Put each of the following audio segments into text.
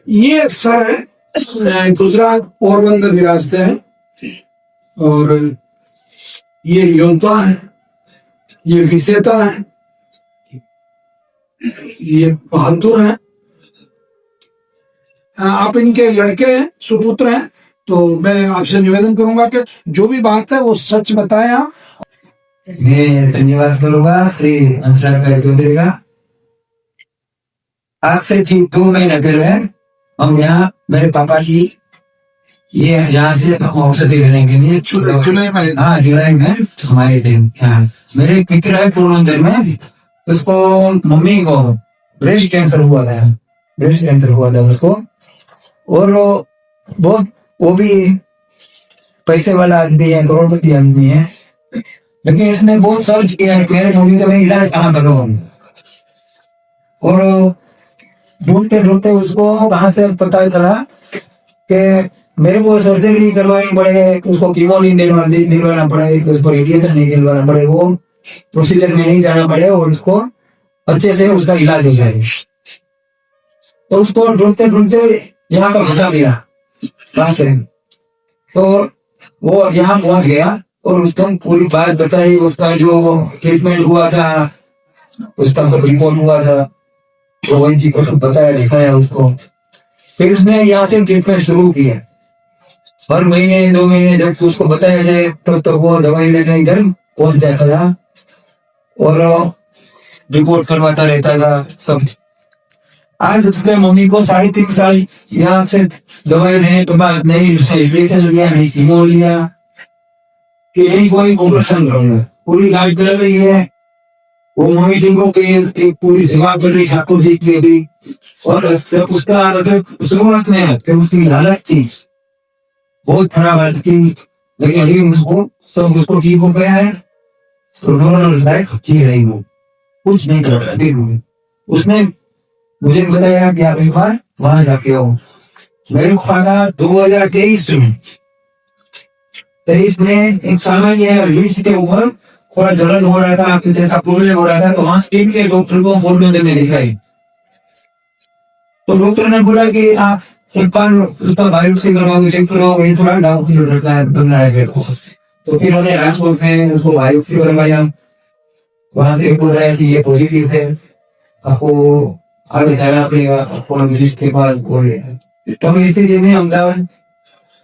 ये एक सर है, गुजरात पोरबंदर विरासत है। और ये योद्धा है, ये विजेता है, ये बहादुर है। आप इनके लड़के हैं, सुपुत्र हैं। तो मैं आपसे निवेदन करूंगा कि जो भी बात है वो सच बताएं आप। मैं धन्यवाद करूंगा श्री अंतराल भाई चौधरी का। आज से ठीक 2 महीने पहले हम यहाँ मेरे पापा की ये यहाँ से औषधि लेने के लिए जुलाई में, हाँ जुलाई में हमारे दिन यहाँ मेरे मित्र है पोरबंदर में, उसको मम्मी को ब्रेस्ट कैंसर हुआ था उसको। और वो भी पैसे वाला आदमी है, करोड़पति आदमी है, लेकिन इसने बहुत सर्च किया मेरे मम्मी का मैं इलाज कहाँ करूँ। और ढूंढते ढूंढते उसको कहाँ से पता चला कि मेरे को सर्जरी नहीं करवानी पड़े, उसको कीमो नहीं दिलवाना पड़े, उसको रेडिएशन नहीं दिलवाना पड़े, वो प्रोसीजर में नहीं जाना पड़े और उसको अच्छे से उसका इलाज हो जाए। तो उसको ढूंढते ढूंढते यहाँ का पता मिला वहां से, तो वो यहाँ पहुंच गया और उसको पूरी बात बताई, उसका जो ट्रीटमेंट हुआ था, उसका रिपोर्ट हुआ था, तो वही जी को सब बताया दिखाया उसको। फिर उसने यहाँ से ट्रीटमेंट शुरू किया। हर महीने 2 महीने जब उसको बताया जाए तो वो दवाई लेने इधर पहुंच जाता था और रिपोर्ट करवाता रहता था सब। आज उसके मम्मी को 3.5 साल यहाँ से दवाई लेने के बाद नहीं रेडिएशन लिया, नहीं कीमो लिया, कि नहीं कोई ऑपरेशन करूंगा, पूरी गाइड कर रही है। वो मम्मी टिंको की पूरी सेवा कर रही ठाकुर जी की भी। और जब उसका शुरुआत में जब उसकी हालत थी बहुत खराब हालत थी, लेकिन अभी उसको ठीक हो गया है, तो नॉर्मल लाइफ जी रही हूँ, कुछ नहीं कर रहा। उसने मुझे बताया कि आप एक बार वहां जाके आओ। मेरे को पाना 2023 में एक सामान्य रीढ़ के ऊपर थोड़ा जलन हो रहा था, आपके जैसा प्रॉब्लम हो रहा था, तो वहां स्किन के डॉक्टर को पोरबंदर में दिखाई। तो डॉक्टर ने बोला कि आप एक बार उसका बायोप्सी करवाओ, चेक करो, ये थोड़ा डाउट लगता है बन रहा है। तो फिर उन्होंने राजकोट में उसको बायोप्सी करवाया, वहां से बोल रहा है कि ये पॉजिटिव है, आपको आगे जाना पड़ेगा ऑन्कोलॉजिस्ट के पास। तो इसी में अहमदाबाद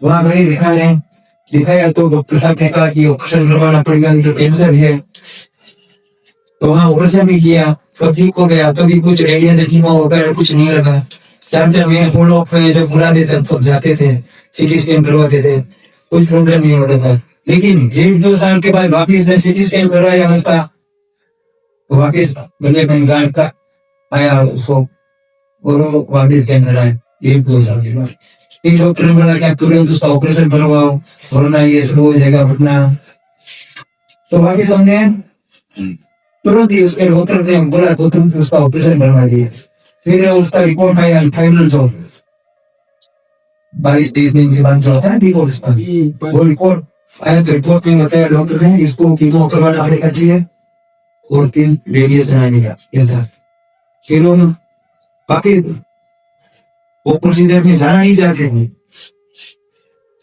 वहां गए दिखाया, तो डॉक्टर साहब ने कहा कि ऑपरेशन करवाना पड़ेगा, जो कैंसर है। तो वहाँ ऑपरेशन भी किया, सब ठीक हो गया। तो भी कुछ रेडिएशन कीमो वगैरह कुछ नहीं लगा। 4 महीने फॉलो अप में जब बुला देते तो जाते थे, सीटी स्कैन करवाते थे, कुछ प्रॉब्लम नहीं होता था। लेकिन 1-2 साल के बाद वापिस सीटी स्कैन करवाया उसका, वापिस गले में गांठ का आया उसको, और वापिस कैंसर आया 1-2 साल के बाद। एक डॉक्टर ने बोला कि तुरंत उसका ऑपरेशन करवाओ, वरना ये शुरू हो जाएगा घटना। तो वापिस हमने तुरंत ही उसके डॉक्टर ने बोला तो तुरंत उसका ऑपरेशन करवा दिया। फिर उसका रिपोर्ट आया फाइनल, जो 22-23 दिन के बाद जो होता है रिपोर्ट, वो रिपोर्ट आया। तो रिपोर्ट में बताया डॉक्टर ने इसको कीमो करवाना पड़ेगा चाहिए और 3 रेडिएशन आने का। फिर बाकी वो प्रोसीजर में जाना नहीं चाहते थे,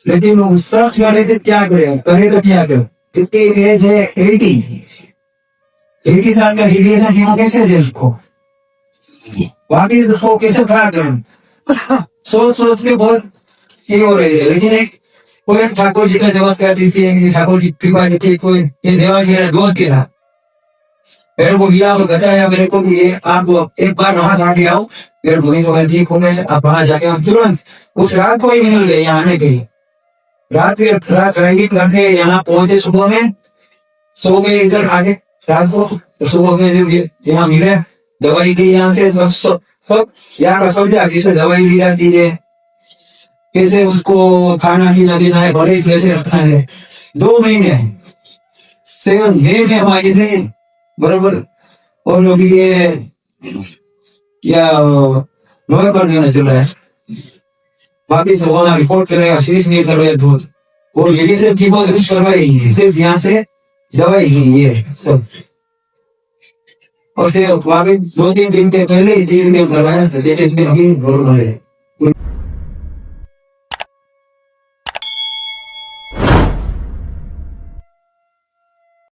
लेकिन वो सर्च कर रहे थे क्या करें। इसकी एज है 80 साल का रेडिएशन कीमो कैसे दे उसको, वापिस उसको कैसे खड़ा करें। सोच के बहुत ये हो रहे थे। लेकिन कोई ठाकुर जी का जवाब कहती थी, ठाकुर जी कृपा थी, कोई ये देवा मेरा दोस्त के था, मेरे को लिया और बताया मेरे को भी ये आप एक बार वहां जाके आओ, मेरे भूमि को ठीक हो गए, आप वहां जाके आओ। तुरंत उस रात को ही मिल गए यहाँ आने के लिए। रात रंगीत करके यहाँ पहुंचे, सुबह में सो गए इधर आगे रात को। तो सुबह में जब यहाँ मिले, दवाई दी यहाँ से, सब यहाँ का समझा किसे दवाई ली जाती है, कैसे उसको खाना पीना देना है, बड़े कैसे रखना है। 2 महीने 7 डेज हमारे थे बराबर। और अभी ये क्या नोए पर देना चल रहा है, वापिस वहां रिपोर्ट करेगा, सीरीज नहीं कर रहे दूध, और यही से कीमो कुछ करवाई, सिर्फ यहाँ से दवाई ली है सब। और फिर 2-3 दिन के पहले करवाया था, लेकिन अभी